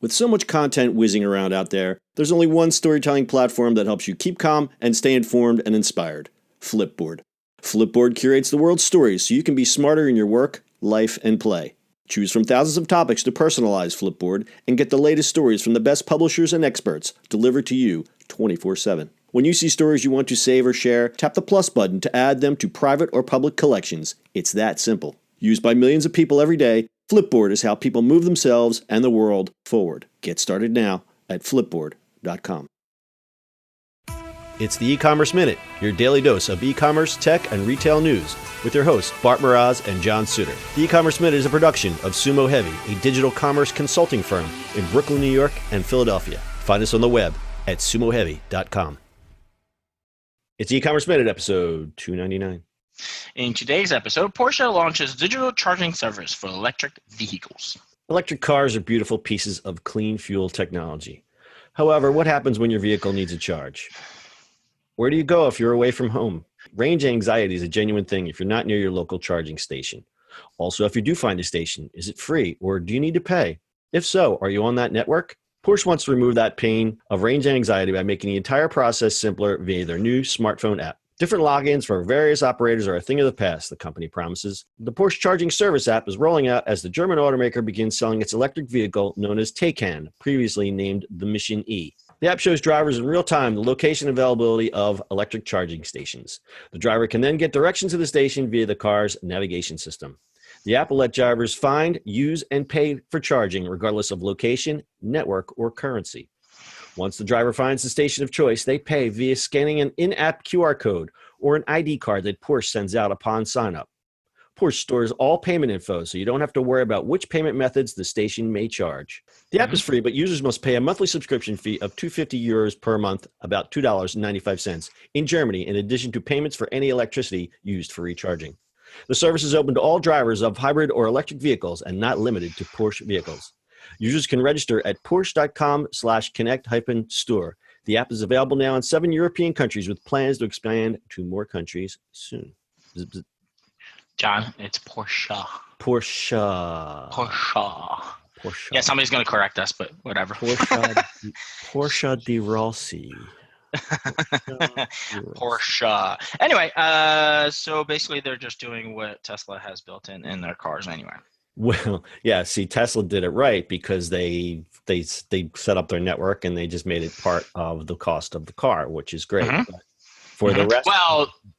With so much content whizzing around out there, there's only one storytelling platform that helps you keep calm and stay informed and inspired: Flipboard. Flipboard curates the world's stories so you can be smarter in your work, life, and play. Choose from thousands of topics to personalize Flipboard and get the latest stories from the best publishers and experts delivered to you 24/7. When you see stories you want to save or share, tap the plus button to add them to private or public collections. It's that simple. Used by millions of people every day, Flipboard is how people move themselves and the world forward. Get started now at flipboard.com. It's the E-Commerce Minute, your daily dose of e-commerce, tech, and retail news with your hosts Bart Mraz and John Suter. The E-Commerce Minute is a production of Sumo Heavy, a digital commerce consulting firm in Brooklyn, New York, and Philadelphia. Find us on the web at sumoheavy.com. It's the E-Commerce Minute, episode 299. In today's episode, Porsche launches digital charging service for electric vehicles. Electric cars are beautiful pieces of clean fuel technology. However, what happens when your vehicle needs a charge? Where do you go if you're away from home? Range anxiety is a genuine thing if you're not near your local charging station. Also, if you do find a station, is it free or do you need to pay? If so, are you on that network? Porsche wants to remove that pain of range anxiety by making the entire process simpler via their new smartphone app. Different logins for various operators are a thing of the past, the company promises. The Porsche Charging Service app is rolling out as the German automaker begins selling its electric vehicle known as Taycan, previously named the Mission E. The app shows drivers in real time the location and availability of electric charging stations. The driver can then get directions to the station via the car's navigation system. The app will let drivers find, use, and pay for charging regardless of location, network, or currency. Once the driver finds the station of choice, they pay via scanning an in-app QR code or an ID card that Porsche sends out upon sign-up. Porsche stores all payment info, so you don't have to worry about which payment methods the station may charge. The app is free, but users must pay a monthly subscription fee of €250 per month, about $2.95, in Germany, in addition to payments for any electricity used for recharging. The service is open to all drivers of hybrid or electric vehicles and not limited to Porsche vehicles. Users can register at Porsche.com/connect-store. The app is available now in 7 European countries with plans to expand to more countries soon. John, it's Porsche. Porsche. Yeah, somebody's going to correct us, but whatever. Porsche de Rossi. Porsche. Anyway, so basically they're just doing what Tesla has built in their cars anyway. Well, yeah, see, Tesla did it right because they set up their network and they just made it part of the cost of the car, which is great. Mm-hmm. But for the rest,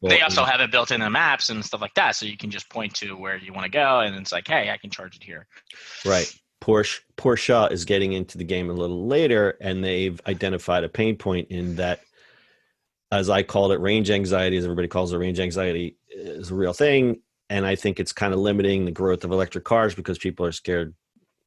they also have it built in the maps and stuff like that, so you can just point to where you want to go, and it's like, hey, I can charge it here. Right. Porsche is getting into the game a little later, and they've identified a pain point in that, as I called it, range anxiety, as everybody calls it, range anxiety is a real thing. And I think it's kind of limiting the growth of electric cars because people are scared,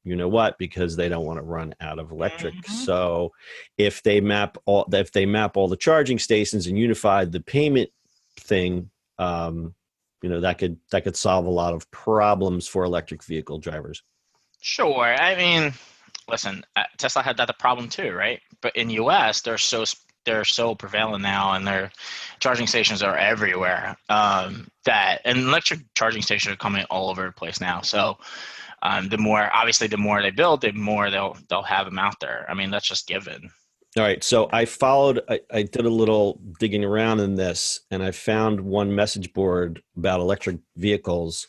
you know what, because they don't want to run out of electric. Mm-hmm. So if they map all the charging stations and unify the payment thing, that could solve a lot of problems for electric vehicle drivers. Sure. I mean, listen, Tesla had that problem too, right? But in US, they're so prevalent now, and their charging stations are everywhere. And electric charging stations are coming all over the place now. So the more they build, the more they'll have them out there. I mean, that's just given. All right. So I did a little digging around in this, and I found one message board about electric vehicles.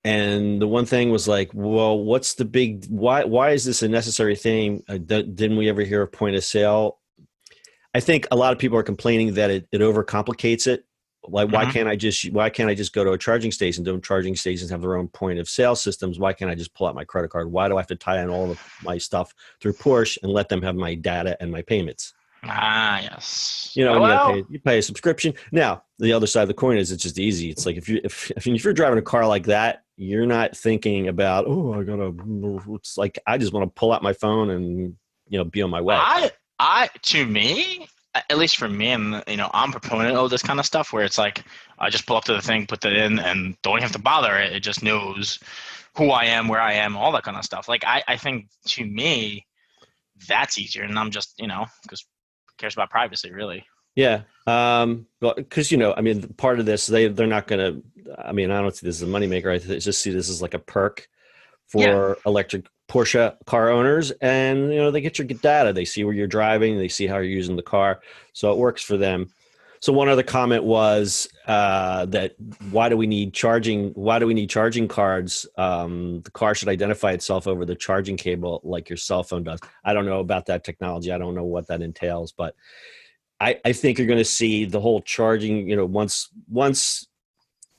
And the one thing was like, well, what's the big, why is this a necessary thing? Didn't we ever hear of point of sale? I think a lot of people are complaining that it overcomplicates it. Like, why can't I just go to a charging station? Don't charging stations have their own point of sale systems? Why can't I just pull out my credit card? Why do I have to tie in all of my stuff through Porsche and let them have my data and my payments? Ah, yes. You pay a subscription. Now, the other side of the coin is it's just easy. It's like if you're driving a car like that, you're not thinking about, it's like I just want to pull out my phone and be on my way. To me, at least for me, I'm a proponent of this kind of stuff where it's like I just pull up to the thing, put that in, and don't have to bother it. It just knows who I am, where I am, all that kind of stuff. Like I think to me, that's easier, and I'm just because who cares about privacy, really? Yeah, because part of this they're not going to. I don't see this as a moneymaker. I just see this as like a perk for electric Porsche car owners, and they get your data. They see where you're driving. They see how you're using the car, so it works for them. So one other comment was that why do we need charging cards? The car should identify itself over the charging cable like your cell phone does. I don't know about that technology. I don't know what that entails, but I think you're going to see the whole charging. Once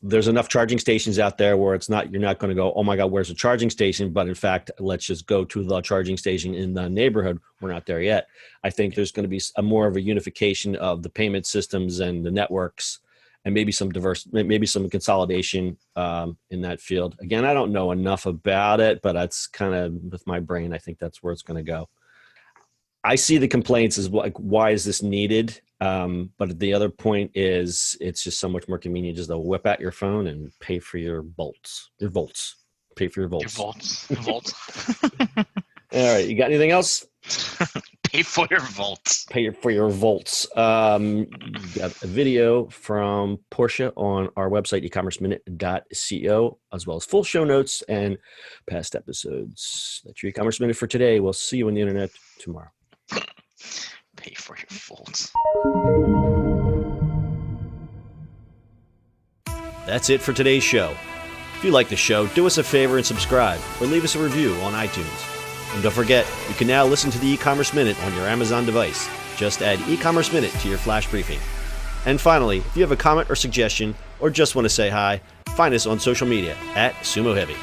there's enough charging stations out there where you're not going to go, oh my God, where's the charging station? But in fact, let's just go to the charging station in the neighborhood. We're not there yet. I think there's going to be more of a unification of the payment systems and the networks, and maybe some consolidation in that field. Again, I don't know enough about it, but that's kind of with my brain. I think that's where it's going to go. I see the complaints as like, why is this needed? But the other point is it's just so much more convenient just to whip out your phone and pay for your volts. Pay for your volts. Your volts. All right. You got anything else? Pay for your volts. Pay for your volts. You got a video from Porsche on our website, ecommerceminute.co, as well as full show notes and past episodes. That's your e-commerce minute for today. We'll see you on the internet tomorrow. Pay for your volts. That's it for today's show. If you like the show, do us a favor and subscribe or leave us a review on iTunes. And don't forget, you can now listen to the e-commerce minute on your Amazon device. Just add e-commerce minute to your flash briefing. And finally, if you have a comment or suggestion or just want to say hi, find us on social media @SumoHeavy.